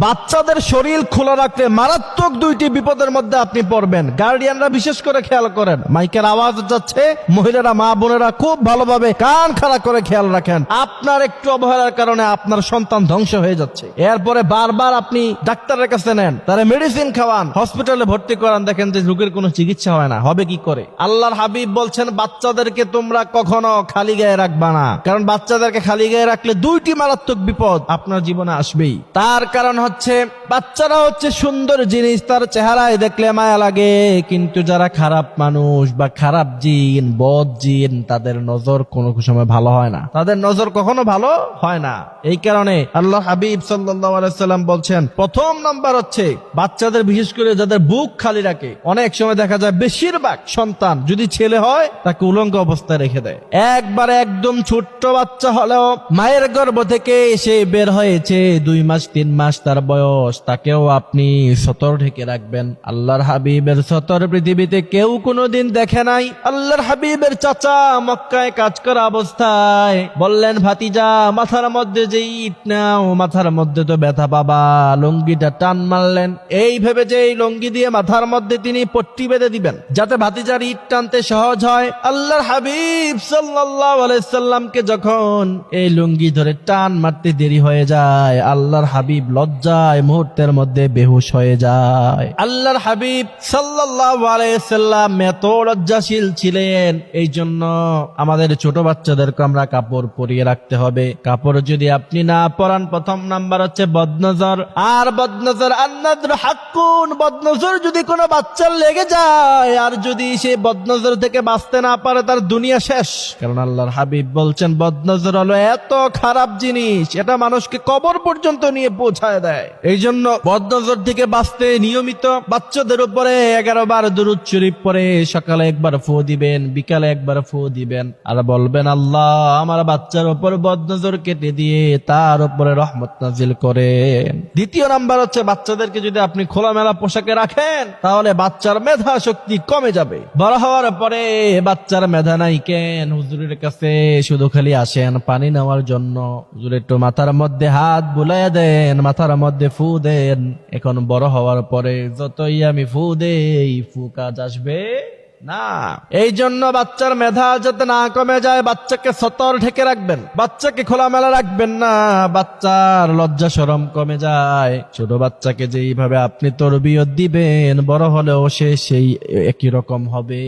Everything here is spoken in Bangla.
বাচ্চাদের শরীর খোলা রাখলে মারাত্মক দুইটি বিপদের মধ্যে আপনি পড়বেন। গার্ডিয়ানরা বিশেষ করে খেয়াল করেন, মাইকের আওয়াজ যাচ্ছে, মহিলারা মা বোনেরা খুব ভালোভাবে কান খাড়া করে খেয়াল রাখেন। আপনার একটু অবহেলার কারণে আপনার সন্তান ধ্বংস হয়ে যাচ্ছে। এরপরে বারবার আপনি ডাক্তারের কাছে নেন, তারা মেডিসিন খাওয়ান, হসপিটালে ভর্তি করান, দেখেন যে রোগের কোনো চিকিৎসা হয় না। হবে কি করে? আল্লাহর হাবিব বলছেন বাচ্চাদেরকে তোমরা কখনো খালি গায়ে রাখবা না, কারণ বাচ্চাদেরকে খালি গায়ে রাখলে দুইটি মারাত্মক বিপদ আপনার জীবনে আসবেই। তার কারণ হচ্ছে বাচ্চারা হচ্ছে সুন্দর জিনিস, তার চেহারায় দেখলে মায়া লাগে, কিন্তু যারা খারাপ মানুষ বা খারাপ জিন, বদ জিন, তাদের নজর কোনো সময় ভালো হয় না, তাদের নজর কখনো ভালো হয় না। এই কারণে আল্লাহ হাবিব সাল্লাল্লাহু আলাইহি সাল্লাম বলছেন প্রথম নাম্বার হচ্ছে বাচ্চাদের, বিশেষ করে যাদের বুক খালি রাখে। অনেক সময় দেখা যায় বেশিরভাগ সন্তান যদি ছেলে হয় তাকে উলঙ্গ অবস্থায় রেখে দেয়। একবার একদম ছোট্ট বাচ্চা হলেও মায়ের গর্ভ থেকে এসে বের হয়েছে 2 মাস 3 মাস তার বয়স, তাকেও আপনি সতর ঢেকে রাখবেন। আল্লাহর হাবিবের সতর পৃথিবীতে কেউ কোনোদিন দেখে নাই। আল্লাহর হাবিবের চাচা মক্কায় কাজ করা অবস্থায় বললেন, ভাতিজা মাথার মধ্যে যে ইট নাও, মাথার মধ্যে তো ব্যথা পাবা, লুঙ্গিটা টান মারলেন। এই ভেবে যে এই লুঙ্গি দিয়ে মাথার মধ্যে তিনি পট্টি বেঁধে দিবেন যাতে ভাতিজার ইট টানতে সহজ হয়। আল্লাহর হাবিব সাল্লাল্লাহু আলাইহি সাল্লামকে যখন এই লুঙ্গি ধরে টান মারতে দেরি হয়ে যায়, আল্লাহর হাবিব লজ্জায় মুহূর্তের মধ্যে বেহুশ হয়ে যায়। আল্লাহর হাবিব সাল্লাল্লাহু আলাইহি সাল্লাম এত লজ্জাশীল ছিলেন। এই জন্য আমাদের ছোট বাচ্চাদেরকে আমরা কাপড় পরিয়ে রাখতে হবে। কাপড় যদি আপনি না পরান, প্রথম নাম্বার হচ্ছে বদনজর। আর বদনজর আন্নাদর হাক্কুন, বদনজর যদি কোনো বাচ্চার লেগে যায় আর যদি সে বদনজর থেকে বাঁচতে না পারে, তার দুনিয়া শেষ। কারণ আল্লাহর হাবিব বলছেন বদনজর হলো এত খারাপ জিনিস, এটা মানুষকে কবর পর্যন্ত নিয়ে পৌঁছায় দেয়। এই জন্য বদনজর থেকে বাঁচতে নিয়মিত বাচ্চাদের উপরে 11 বার দুরূদ শরীফ পড়ে সকালে একবার ফু দিবেন, বিকালে একবার ফু দিবেন, আর বলবেন আল্লাহ আমার বাচ্চার উপর বদনজর কেটে দিয়ে তার উপরে রহমত নাজিল করেন। দ্বিতীয় নাম্বার হচ্ছে বাচ্চাদেরকে যদি আপনি খোলামেলা পোশাকে রাখেন তাহলে বাচ্চার মেধা শক্তি কমে যাবে। বড় হওয়ার পরে বাচ্চার মেধা নাই কেন, হুজুরের কাছে শুধু খালি আসেন পানি নেওয়ার জন্য, হুজুর একটু মাথার মধ্যে হাত বুলাইয়া দেন, মাথার মধ্যে ফু দেন। এখন বড় হওয়ার পরে যতই আমি ফু দেই, ফু কাজ আসবে না। এই জন্য বাচ্চার মেধা যাতে না কমে যায়, বাচ্চাকে সতর ঢেকে রাখবেন, বাচ্চাকে খোলামেলা রাখবেন না, বাচ্চার লজ্জা শরম কমে যায়। ছোট বাচ্চাকে যেইভাবে আপনি তরবিয়ত দিবেন, বড় হলেও সে সেই একই রকম হবে।